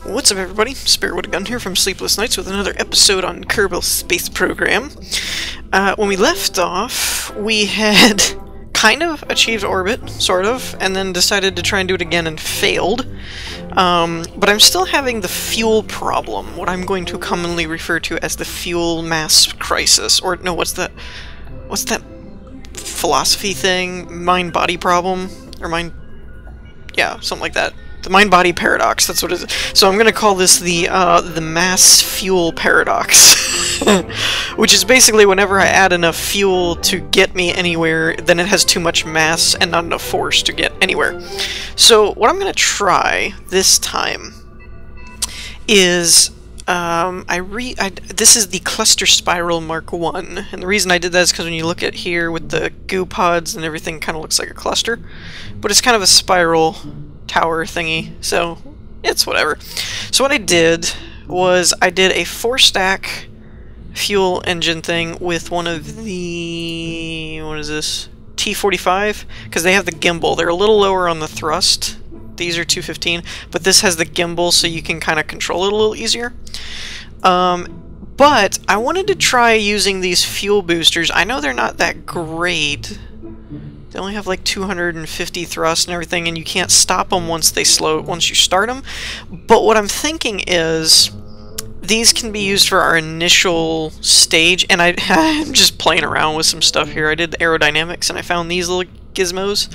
What's up, everybody? Spirit with a Gun here from Sleepless Nights with another episode on Kerbal Space Program. When we left off, we had kind of achieved orbit, sort of, and then decided to try and do it again and failed. But I'm still having the fuel problem, what I'm going to commonly refer to as the fuel mass crisis. Or, no, what's that philosophy thing? Mind-body problem? Or yeah, something like that. The mind-body paradox, that's what it is. So I'm going to call this the mass fuel paradox. Which is basically whenever I add enough fuel to get me anywhere, then it has too much mass and not enough force to get anywhere. So what I'm going to try this time is... this is the cluster spiral Mark 1, and the reason I did that is because when you look at here with the goo pods and everything, kind of looks like a cluster, but it's kind of a spiral tower thingy, so it's whatever. So what I did was I did a 4-stack fuel engine thing with one of the, what is this, T45, because they have the gimbal. They're a little lower on the thrust. These are 215, but this has the gimbal, so you can kind of control it a little easier. But I wanted to try using these fuel boosters. I know they're not that great. They only have like 250 thrust and everything, and you can't stop them once you start them. But what I'm thinking is these can be used for our initial stage, and I'm just playing around with some stuff here. I did the aerodynamics, and I found these little gizmos.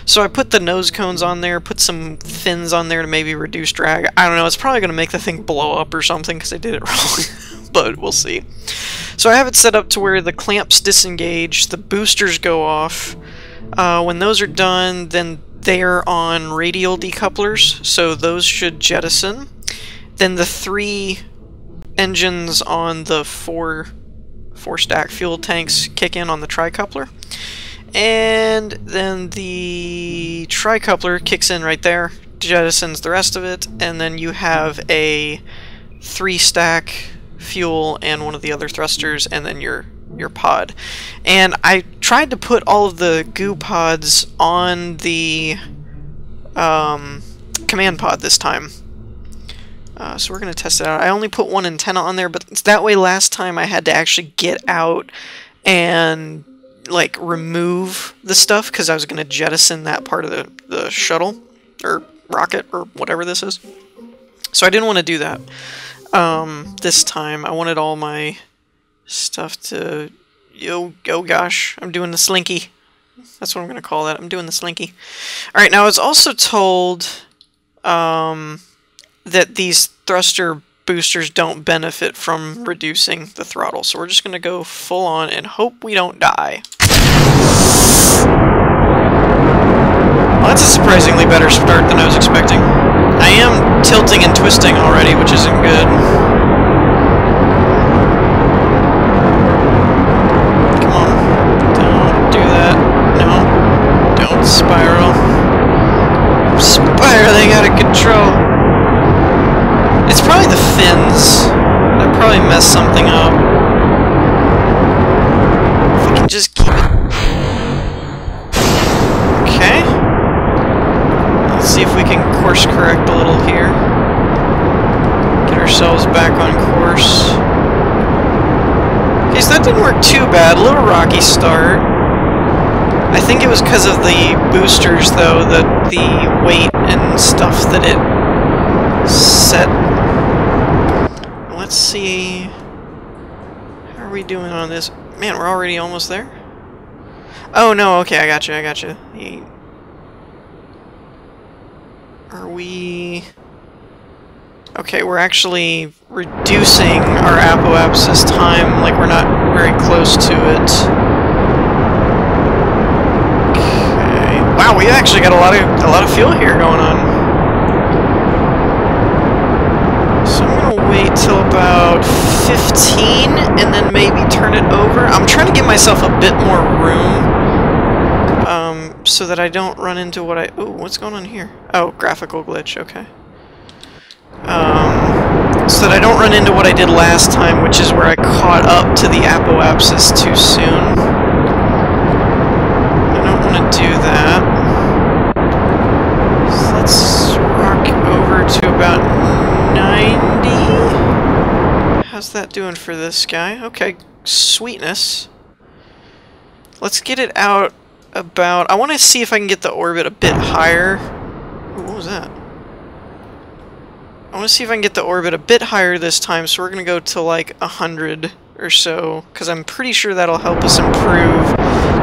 So I put the nose cones on there, put some fins on there to maybe reduce drag. I don't know, it's probably going to make the thing blow up or something because I did it wrong, but we'll see. So I have it set up to where the clamps disengage, the boosters go off. When those are done, then they're on radial decouplers, so those should jettison. Then the 3 engines on the 4-stack fuel tanks kick in on the tricoupler. And then the tricoupler kicks in right there, jettisons the rest of it, and then you have a 3-stack fuel and one of the other thrusters, and then your pod. And I tried to put all of the goo pods on the command pod this time. So we're going to test it out. I only put one antenna on there, but that way last time I had to actually get out and like remove the stuff because I was going to jettison that part of the shuttle or rocket or whatever this is. So I didn't want to do that this time. I wanted all my stuff to... oh gosh, I'm doing the slinky. That's what I'm going to call that. I'm doing the slinky. Alright, now I was also told that these thruster boosters don't benefit from reducing the throttle, so we're just going to go full on and hope we don't die. Well, that's a surprisingly better start than I was expecting. I am tilting and twisting already, which isn't good. Come on. Don't do that. No. Don't spiral. Spiraling out of control. It's probably the fins. That probably messed something up. If we can just keep it... Okay. Let's see if we can course correct a little here. Get ourselves back on course. Okay, so that didn't work too bad. A little rocky start. I think it was because of the boosters, though, that the weight and stuff that it set. Let's see. How are we doing on this? Man, we're already almost there? Oh, no, okay, I got you. Are we... Okay, we're actually reducing our apoapsis time, like we're not very close to it. Okay. Wow, we actually got a lot of fuel here going on. So I'm gonna wait till about 15 and then maybe turn it over. I'm trying to give myself a bit more room so that I don't run into what I... Ooh, what's going on here? Oh, graphical glitch, okay. So that I don't run into what I did last time, which is where I caught up to the apoapsis too soon. I don't want to do that. So let's rock over to about how's that doing for this guy? Okay, sweetness. Let's get it out about... I want to see if I can get the orbit a bit higher. Ooh, what was that? I want to see if I can get the orbit a bit higher this time, so we're going to go to like 100 or so, because I'm pretty sure that'll help us improve.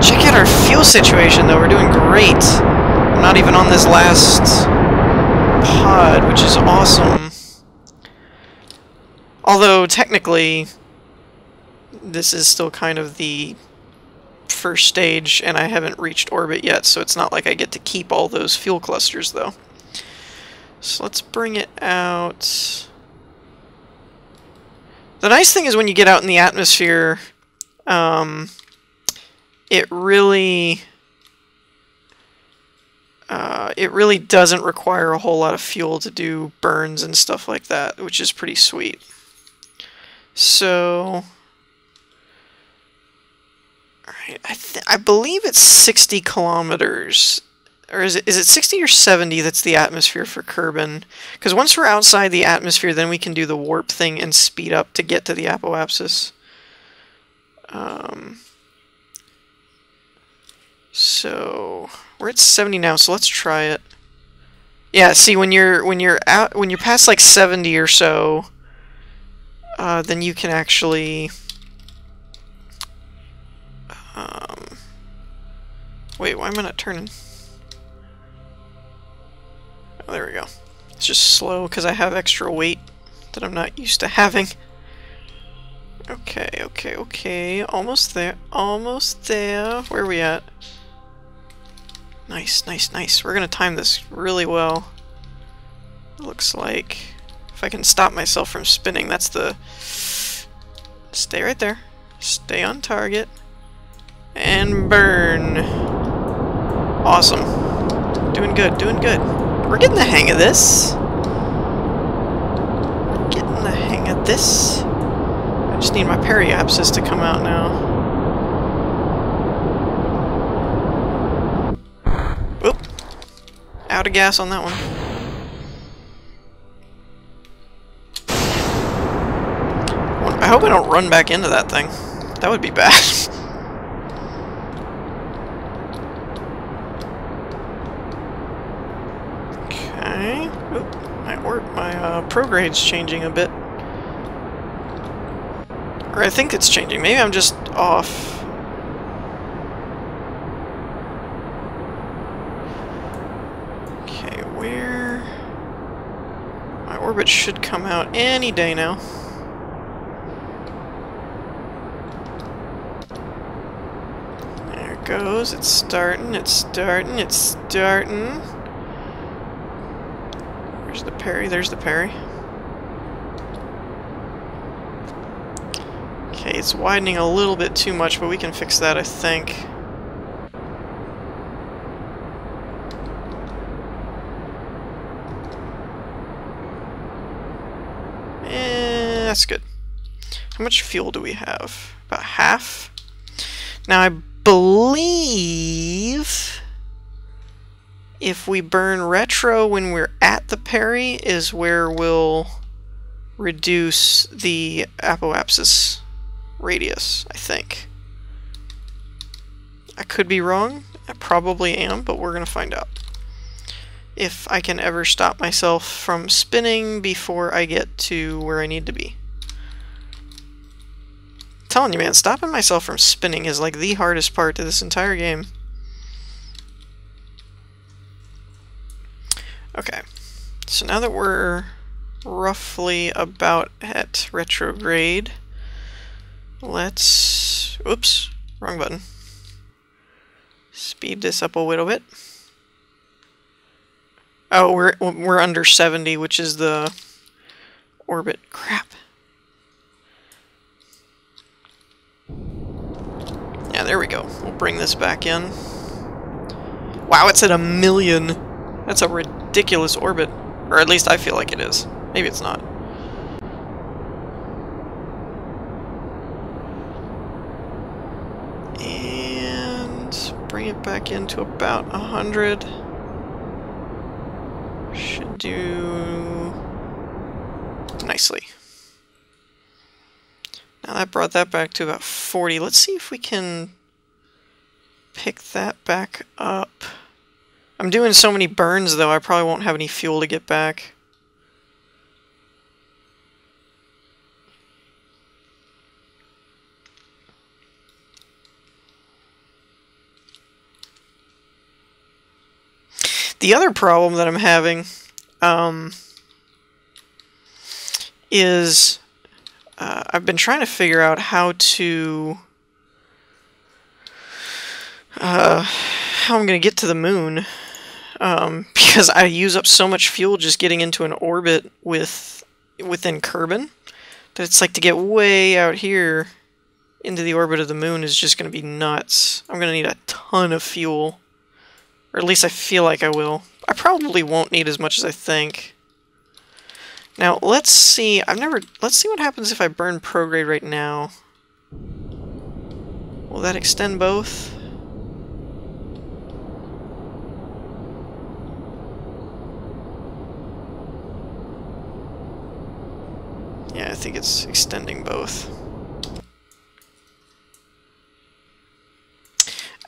Check out our fuel situation, though. We're doing great. I'm not even on this last pod, which is awesome. Although, technically, this is still kind of the first stage, and I haven't reached orbit yet, so it's not like I get to keep all those fuel clusters, though. So let's bring it out. The nice thing is when you get out in the atmosphere, it really doesn't require a whole lot of fuel to do burns and stuff like that, which is pretty sweet. So, alright, I believe it's 60 kilometers. Or is it 60 or 70 that's the atmosphere for Kerbin? Because once we're outside the atmosphere, then we can do the warp thing and speed up to get to the apoapsis. So we're at 70 now, so let's try it. Yeah, see, when you're past like 70 or so, then you can actually wait, why am I not turning? Oh, there we go. It's just slow because I have extra weight that I'm not used to having. Okay, okay, okay. Almost there. Almost there. Where are we at? Nice, nice, nice. We're gonna time this really well. Looks like if I can stop myself from spinning, that's the... Stay right there. Stay on target. And burn. Awesome. Doing good, doing good. We're getting the hang of this. We're getting the hang of this. I just need my periapsis to come out now. Oop. Out of gas on that one. I hope I don't run back into that thing. That would be bad. Okay. Oop. My prograde's changing a bit. Or I think it's changing. Maybe I'm just off. Okay, where... My orbit should come out any day now. There it goes. It's starting, it's starting, it's starting. Where's the parry? There's the parry. Okay, it's widening a little bit too much, but we can fix that, I think. That's good. How much fuel do we have? About half? Now, I believe if we burn retro when we're at the parry is where we'll reduce the apoapsis radius, I think. I could be wrong. I probably am, but we're going to find out. If I can ever stop myself from spinning before I get to where I need to be. I'm telling you, man, stopping myself from spinning is like the hardest part to this entire game. Okay, so now that we're roughly about at retrograde, let's... Oops, wrong button. Speed this up a little bit. Oh, we're under 70, which is the orbit. Crap. Yeah, there we go. We'll bring this back in. Wow, it's at 1 million. That's a ridiculous orbit. Or at least I feel like it is. Maybe it's not. And bring it back into about 100. Should do nicely. Now that brought that back to about 40. Let's see if we can pick that back up. I'm doing so many burns, though, I probably won't have any fuel to get back. The other problem that I'm having is I've been trying to figure out how I'm going to get to the moon, because I use up so much fuel just getting into an orbit within Kerbin that it's like to get way out here into the orbit of the moon is just going to be nuts. I'm going to need a ton of fuel, or at least I feel like I will. I probably won't need as much as I think. Now let's see. Let's see what happens if I burn prograde right now. Will that extend both? Yeah, I think it's extending both.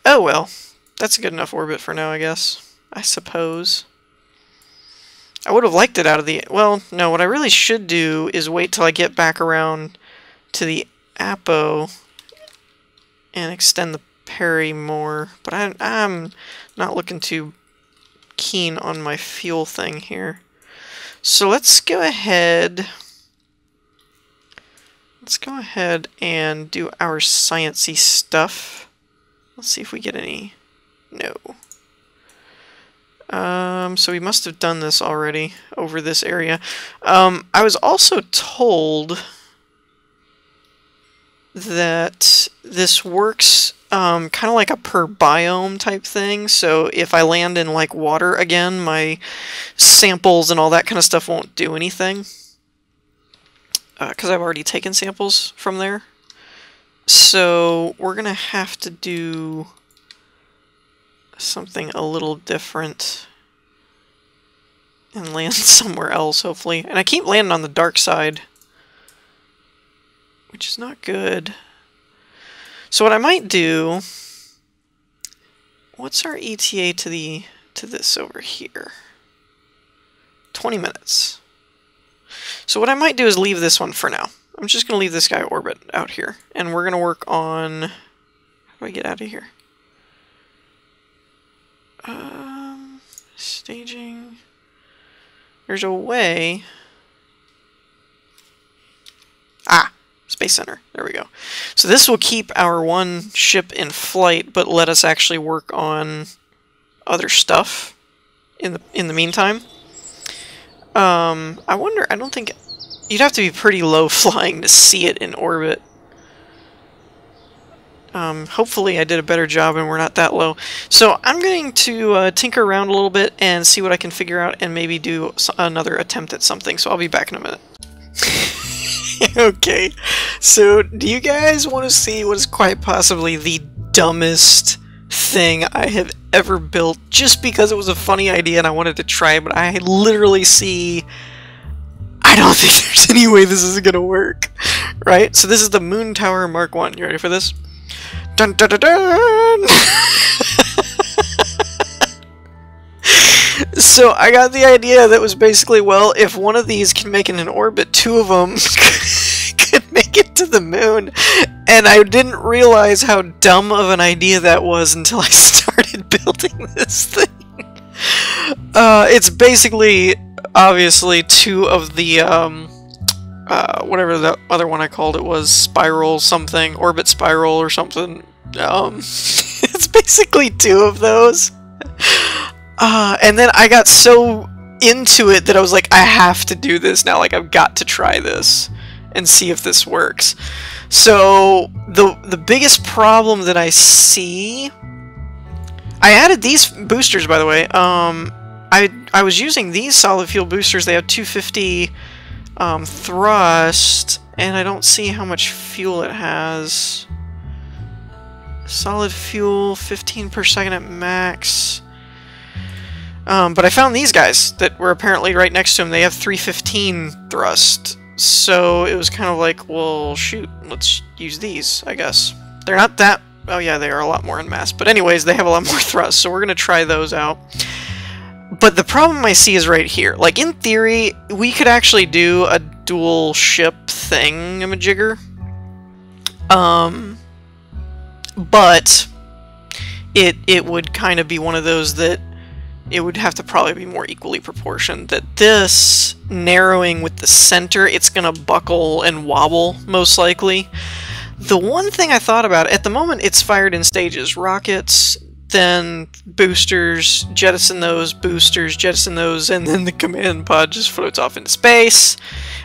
Oh well, that's a good enough orbit for now, I guess. I suppose. I would have liked it out of the... Well, no, what I really should do is wait till I get back around to the Apo and extend the parry more. But I'm not looking too keen on my fuel thing here. So let's go ahead... Let's go ahead and do our sciencey stuff. Let's see if we get any... No. So we must have done this already over this area. I was also told that this works kind of like a per biome type thing. So if I land in like water again, my samples and all that kind of stuff won't do anything. Because I've already taken samples from there. So we're going to have to do something a little different and land somewhere else, hopefully. And I keep landing on the dark side, which is not good. So what I might do... What's our ETA to this over here? 20 minutes. So what I might do is leave this one for now. I'm just going to leave this guy orbit out here. And we're going to work on... How do I get out of here? Staging. There's a way. Ah! Space Center. There we go. So this will keep our one ship in flight, but let us actually work on other stuff in the meantime. I wonder, I don't think... You'd have to be pretty low flying to see it in orbit. Hopefully I did a better job and we're not that low. So I'm going to tinker around a little bit and see what I can figure out and maybe do another attempt at something. So I'll be back in a minute. Okay, so do you guys want to see what is quite possibly the dumbest thing I have ever built just because it was a funny idea and I wanted to try it, but I literally see... I don't think there's any way this is gonna work, right? So this is the Moon Tower Mark 1. You ready for this? Dun dun dun dun! So I got the idea that was basically, well, if one of these can make it in orbit, two of them could make it to the moon. And I didn't realize how dumb of an idea that was until I started building this thing. It's basically, obviously, two of the, whatever the other one I called it was, spiral something, orbit spiral or something. It's basically two of those. And then I got so into it that I was like, I have to do this now. Like, I've got to try this and see if this works. So the biggest problem that I see... I added these boosters, by the way. I was using these solid fuel boosters. They have 250 thrust, and I don't see how much fuel it has. Solid fuel, 15 per second at max. But I found these guys that were apparently right next to them. They have 315 thrust. So it was kind of like, well, shoot, let's use these, I guess. They're not that... Oh yeah, they are a lot more in mass. But anyways, they have a lot more thrust, so we're going to try those out. But the problem I see is right here. Like, in theory, we could actually do a dual ship thingamajigger. But it would kind of be one of those that it would have to probably be more equally proportioned. That this narrowing with the center, it's going to buckle and wobble, most likely. The one thing I thought about, at the moment it's fired in stages. Rockets, then boosters, jettison those, boosters, jettison those, and then the command pod just floats off into space.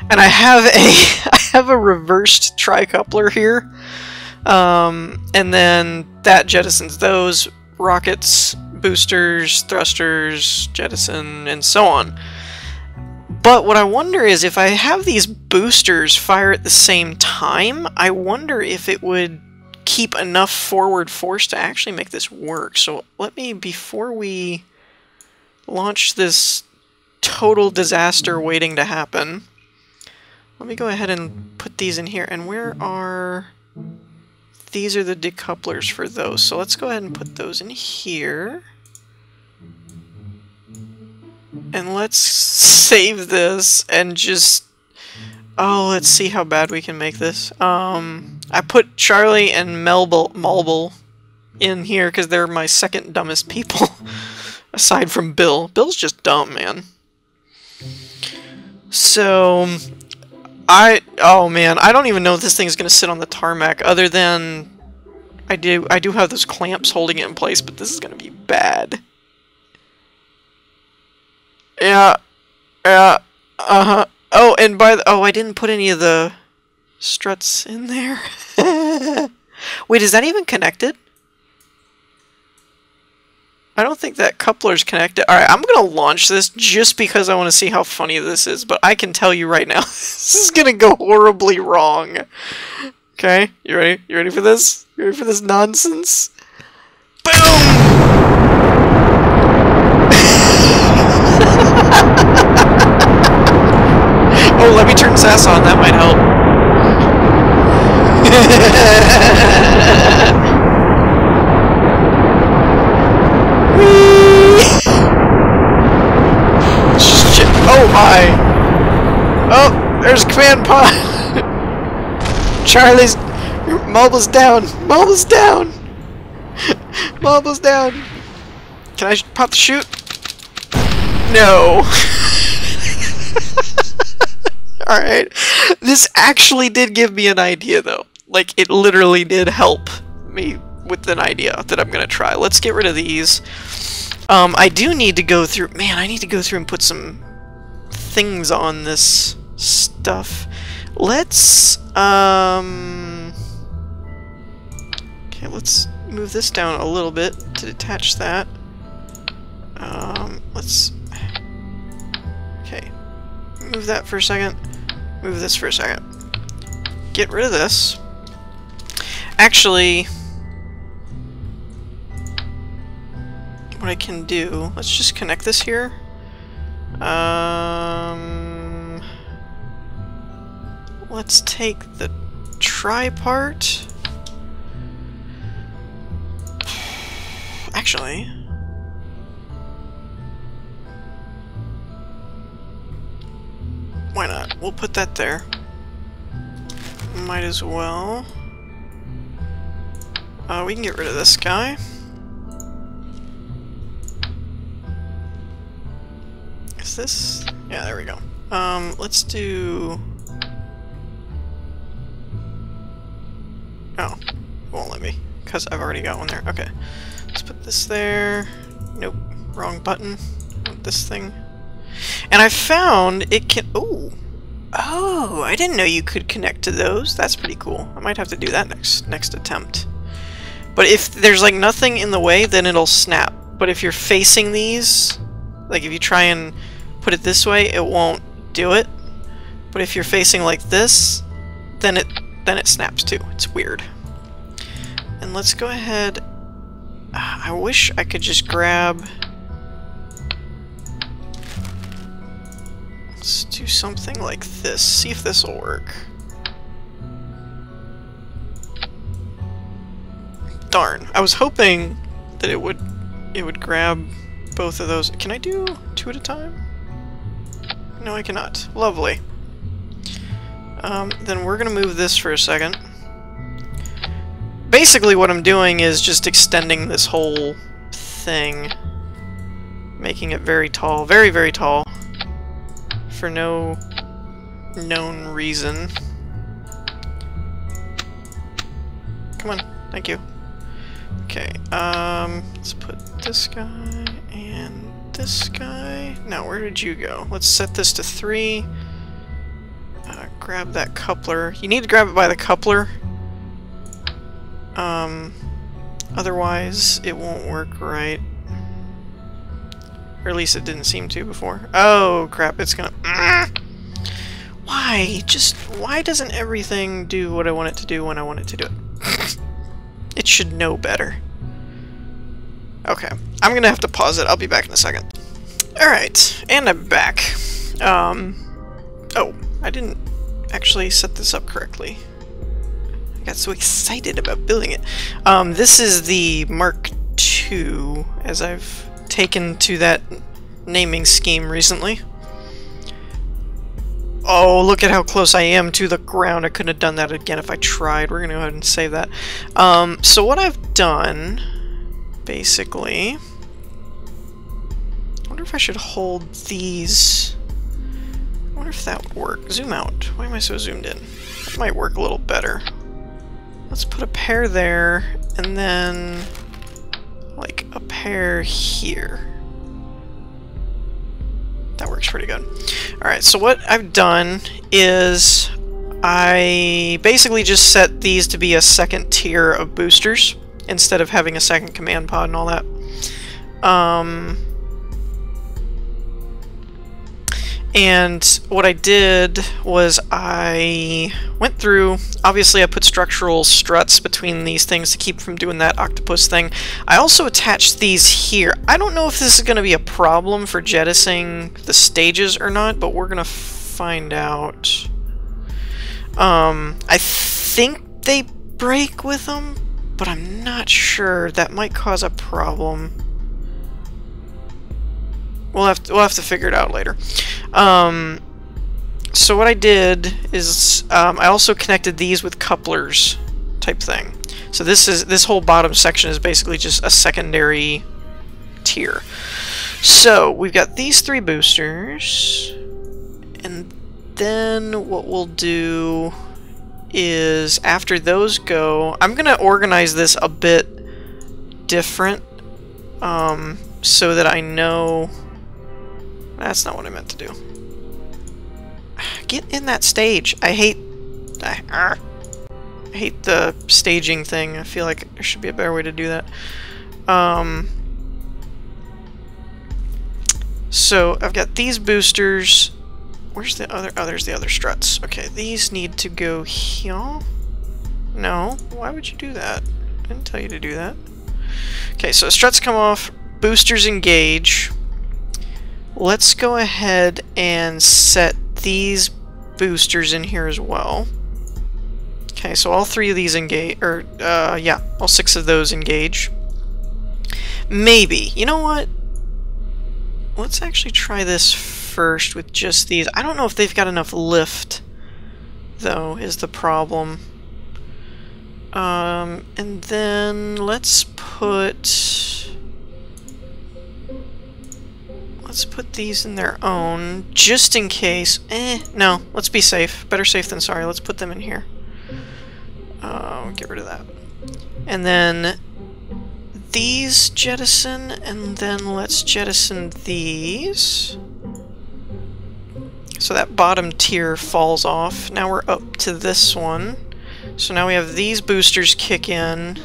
And I have a reversed tricoupler here. And then that jettisons those, rockets, boosters, thrusters, jettison, and so on. But what I wonder is, if I have these boosters fire at the same time, I wonder if it would keep enough forward force to actually make this work. So let me, before we launch this total disaster waiting to happen, let me go ahead and put these in here. And where are... These are the decouplers for those. So let's go ahead and put those in here. And let's save this and just... Oh, let's see how bad we can make this. I put Charlie and Mulble in here because they're my second dumbest people. Aside from Bill. Bill's just dumb, man. So... Oh man, I don't even know if this thing's gonna sit on the tarmac, other than... I do have those clamps holding it in place, but this is gonna be bad. Yeah. Uh-huh. Oh, and I didn't put any of the struts in there. Wait, is that even connected? I don't think that coupler's connected. Alright, I'm gonna launch this just because I want to see how funny this is, but I can tell you right now, this is gonna go horribly wrong. Okay, you ready? You ready for this? You ready for this nonsense? Boom! Oh, let me turn SAS on, that might help. Shit. Oh my! Oh, there's command pod! Charlie's... Mulble's down! Mulble's down! Mulble's down! Can I pop the chute? No! Alright. This actually did give me an idea, though. Like, it literally did help me with an idea that I'm gonna try. Let's get rid of these. I do need to go through... Man, I need to go through and put some things on this stuff. Let's... Okay, let's move this down a little bit to detach that. Let's... Okay. Move that for a second. Move this for a second. Get rid of this. Actually... What I can do, let's just connect this here. Let's take the tri-part. Actually, why not? We'll put that there. Might as well. We can get rid of this guy. Is this? Yeah, there we go. Let's do... Oh, it won't let me, because I've already got one there. Okay. Let's put this there. Nope. Wrong button. Want this thing. And I found it can... Ooh! Oh, I didn't know you could connect to those. That's pretty cool. I might have to do that next attempt. But if there's like nothing in the way, then it'll snap. But if you're facing these, like if you try and put it this way, it won't do it. But if you're facing like this, then it snaps too. It's weird. And let's go ahead. I wish I could just grab... Let's do something like this. See if this will work. Darn. I was hoping that it would grab both of those. Can I do 2 at a time? No, I cannot. Lovely. Then we're gonna move this for a second. Basically what I'm doing is just extending this whole thing, making it very tall, very, very tall, for no known reason. Come on, thank you. Okay, let's put this guy and this guy. Now, where did you go? Let's set this to 3. Grab that coupler. You need to grab it by the coupler. Otherwise, it won't work right. Or at least it didn't seem to before. Oh, crap, it's gonna... Why? Why doesn't everything do what I want it to do when I want it to do it? It should know better. Okay, I'm gonna have to pause it. I'll be back in a second. Alright, and I'm back. Oh, I didn't actually set this up correctly. I got so excited about building it. This is the Mark II, as I've taken to that naming scheme recently. Oh, look at how close I am to the ground. I couldn't have done that again if I tried. We're gonna go ahead and save that. So what I've done, basically... I wonder if I should hold these... I wonder if that would work. Zoom out. Why am I so zoomed in? That might work a little better. Let's put a pair there, and then... like, a pair here. That works pretty good. Alright, so what I've done is I basically just set these to be a second tier of boosters instead of having a second command pod and all that. And what I did was I went through, obviously I put structural struts between these things to keep from doing that octopus thing. I also attached these here. I don't know if this is going to be a problem for jettisoning the stages or not, but we're going to find out. I think they break with them, but I'm not sure. That might cause a problem. We'll have to figure it out later. So what I did is I also connected these with couplers type thing. So this whole bottom section is basically just a secondary tier. So we've got these 3 boosters, and then what we'll do is after those go, I'm gonna organize this a bit different so that I know. That's not what I meant to do. Get in that stage. I hate the staging thing. I feel like there should be a better way to do that. So I've got these boosters. Where's the other? Oh, there's the other struts. Okay, these need to go here. No, why would you do that? I didn't tell you to do that. Okay, so struts come off. Boosters engage. Let's go ahead and set these boosters in here as well. Okay, so all 3 of these engage, or, yeah, all 6 of those engage. Maybe. You know what? Let's actually try this first with just these. I don't know if they've got enough lift, though, is the problem. And then let's put these in their own, just in case. No, let's be safe. Better safe than sorry. Let's put them in here. Get rid of that. And then these jettison, and then let's jettison these. So that bottom tier falls off. Now we're up to this one. So now we have these boosters kick in.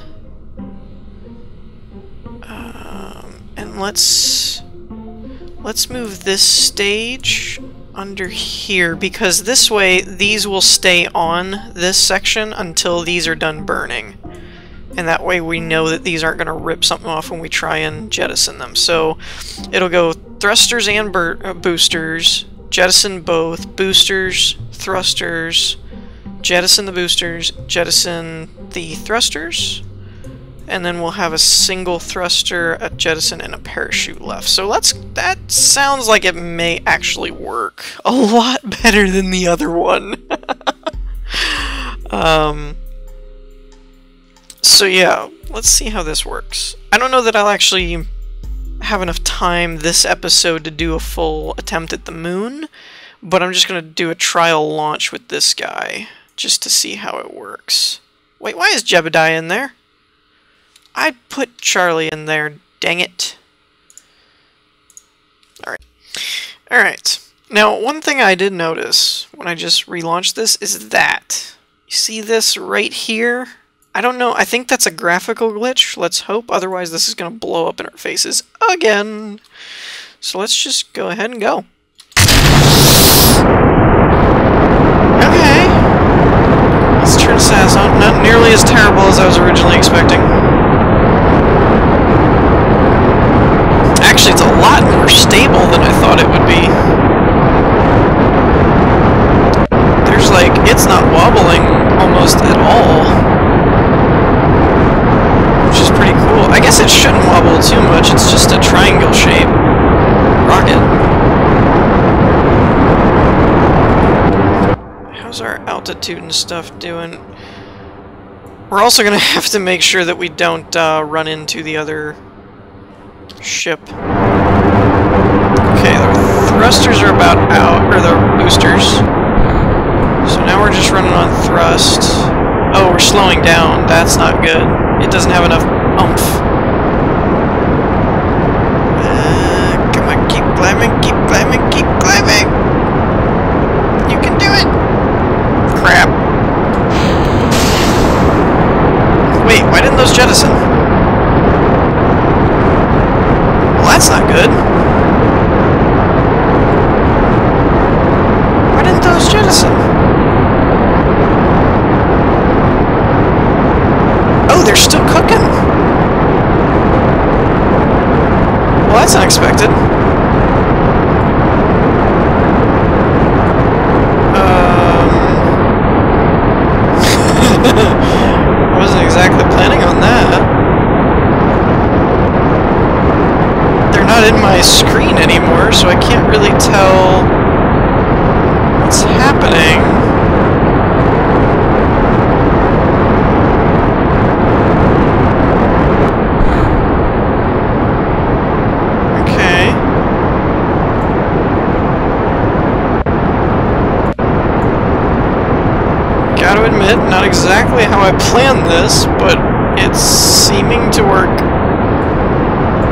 And let's move this stage under here, because this way these will stay on this section until these are done burning. And that way we know that these aren't going to rip something off when we try and jettison them. So it'll go thrusters and boosters, jettison both boosters, thrusters, jettison the boosters, jettison the thrusters, and then we'll have a single thruster, a jettison, and a parachute left. So that sounds like it may actually work a lot better than the other one. So yeah, let's see how this works. I don't know that I'll actually have enough time this episode to do a full attempt at the moon, but I'm just going to do a trial launch with this guy, just to see how it works. Wait, why is Jebediah in there? I'd put Charlie in there, dang it. Alright. Now, one thing I did notice when I just relaunched this is that. You see this right here? I don't know, I think that's a graphical glitch, let's hope, otherwise this is going to blow up in our faces again. So let's just go ahead and go. Okay. Let's turn SAS on. Not nearly as terrible as I was originally expecting. Actually, it's a lot more stable than I thought it would be. There's like, it's not wobbling almost at all. Which is pretty cool. I guess it shouldn't wobble too much, it's just a triangle shape rocket. How's our altitude and stuff doing? We're also going to have to make sure that we don't run into the other ship. Okay, the thrusters are about out, or the boosters. So now we're just running on thrust. Oh, we're slowing down. That's not good. It doesn't have enough oomph. Come on, keep climbing, keep climbing, keep climbing! You can do it! Crap. Wait, why didn't those jettison? Well, that's not good. Why didn't those jettison? Oh, they're still cooking. Well, that's unexpected. I wasn't exactly planning on that. They're not in my screen anymore, so I can't really tell what's happening. Gotta admit, not exactly how I planned this, but it's seeming to work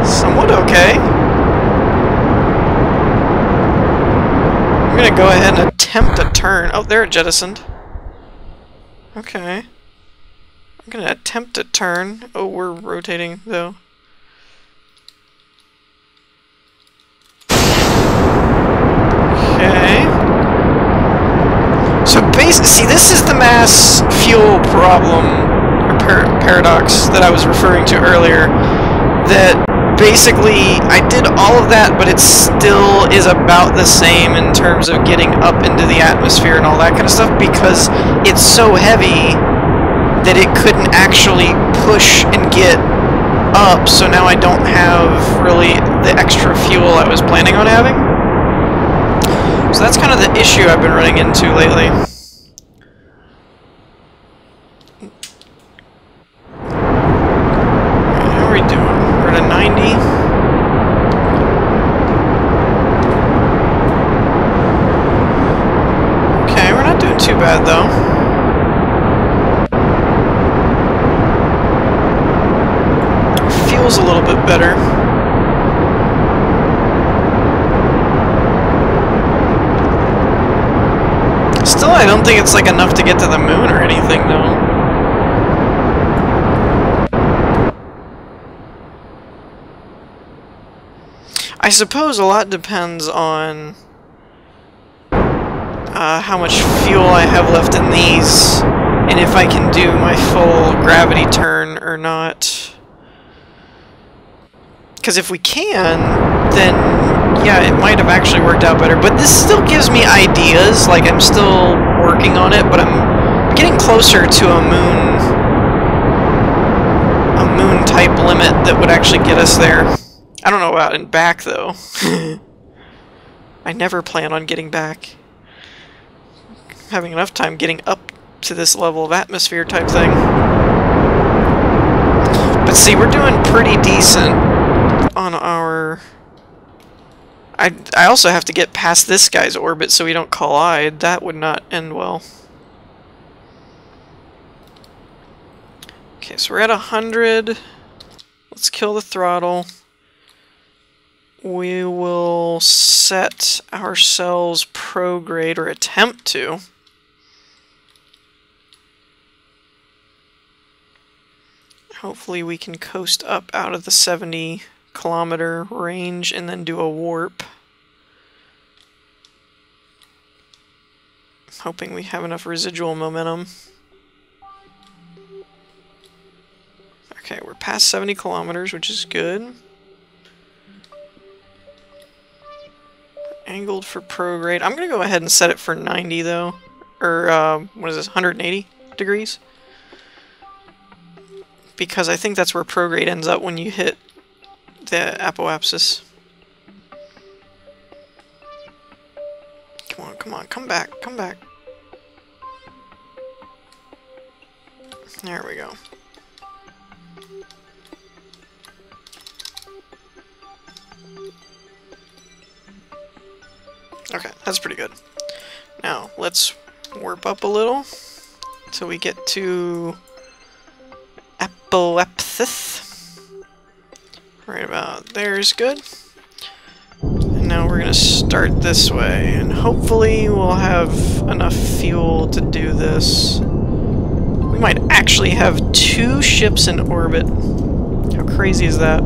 somewhat okay. I'm gonna go ahead and attempt a turn. Oh, there it jettisoned. Okay. I'm gonna attempt a turn. Oh, we're rotating, though. Okay. So see, this is the mass fuel problem, or paradox, that I was referring to earlier. That basically, I did all of that, but it still is about the same in terms of getting up into the atmosphere and all that kind of stuff, because it's so heavy that it couldn't actually push and get up, so now I don't have really the extra fuel I was planning on having. So that's kind of the issue I've been running into lately. How are we doing? We're at a 90. Okay, we're not doing too bad though. Feels a little bit better. Still, I don't think it's like enough to get to the moon or anything, though. I suppose a lot depends on how much fuel I have left in these, and if I can do my full gravity turn or not. Because if we can, then yeah, it might have actually worked out better. But this still gives me ideas. Like, I'm still working on it, but I'm getting closer to a moon type limit that would actually get us there. I don't know about in back though. I never plan on getting back. Having enough time getting up to this level of atmosphere type thing. But see, we're doing pretty decent on our... I also have to get past this guy's orbit so we don't collide. That would not end well. Okay, so we're at 100. Let's kill the throttle. We will set ourselves prograde, or attempt to. Hopefully we can coast up out of the 70-kilometer range and then do a warp. I'm hoping we have enough residual momentum. Okay, we're past 70 kilometers, which is good. Angled for prograde. I'm going to go ahead and set it for 90, though. Or, what is this, 180 degrees? Because I think that's where prograde ends up when you hit the apoapsis. Come on, come on, come back, come back. There we go. Okay, that's pretty good. Now, let's warp up a little till we get to apoapsis. Right about there is good. And now we're going to start this way, and hopefully we'll have enough fuel to do this. We might actually have 2 ships in orbit. How crazy is that?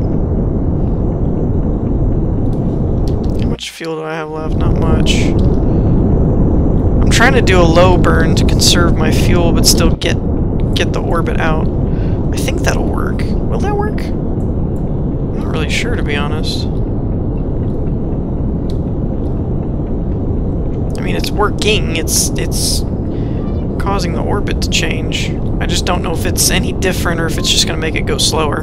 How much fuel do I have left? Not much. I'm trying to do a low burn to conserve my fuel, but still get the orbit out. I think that'll work. Will that work? I'm not really sure, to be honest. I mean, it's working. It's causing the orbit to change. I just don't know if it's any different or if it's just going to make it go slower.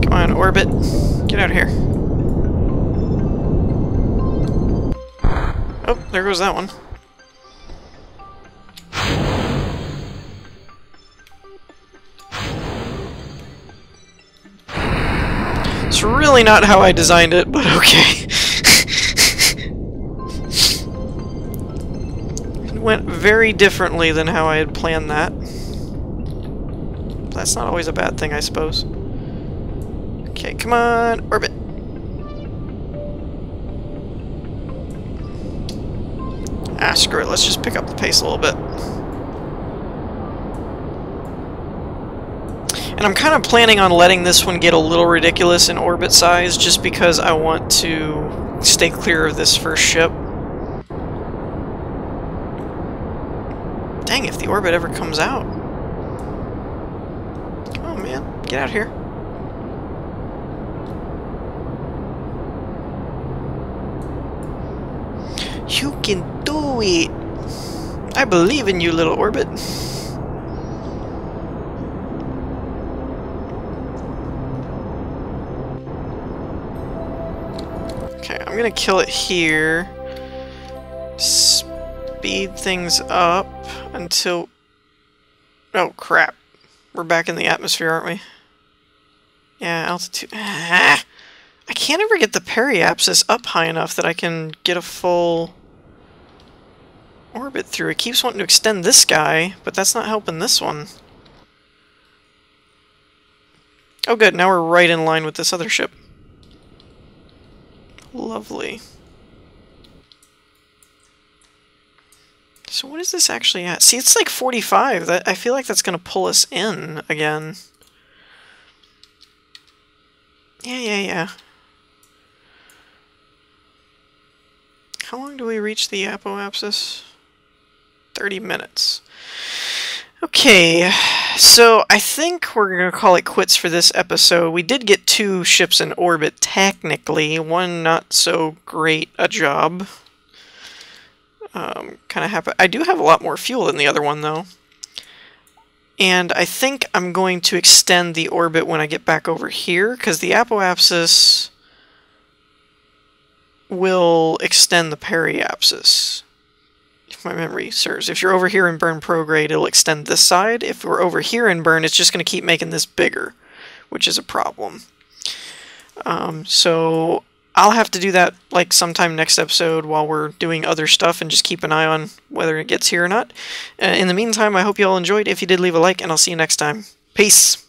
Come on, orbit. Get out of here. Oh, there goes that one. It's really not how I designed it, but okay. It went very differently than how I had planned that. That's not always a bad thing, I suppose. Okay, come on, orbit. Ah, screw it, let's just pick up the pace a little bit. And I'm kind of planning on letting this one get a little ridiculous in orbit size, just because I want to stay clear of this first ship. Dang, if the orbit ever comes out. Come on, man, get out here. You can do it! I believe in you, little orbit. Okay, I'm gonna kill it here. Speed things up until... Oh, crap. We're back in the atmosphere, aren't we? Yeah, altitude... Ah! I can't ever get the periapsis up high enough that I can get a full orbit through. It keeps wanting to extend this guy, but that's not helping this one. Oh good, now we're right in line with this other ship. Lovely. So what is this actually at? See, it's like 45. I feel like that's going to pull us in again. Yeah. How long do we reach the apoapsis? 30 minutes. Okay, so I think we're going to call it quits for this episode. We did get 2 ships in orbit, technically. One not so great a job. Kind of happy. I do have a lot more fuel than the other one, though. And I think I'm going to extend the orbit when I get back over here, because the apoapsis will extend the periapsis. If my memory serves. If you're over here in burn prograde, it'll extend this side. If we're over here in burn, it's just going to keep making this bigger, which is a problem. So I'll have to do that like sometime next episode while we're doing other stuff and just keep an eye on whether it gets here or not. In the meantime, I hope you all enjoyed. If you did, leave a like, and I'll see you next time. Peace!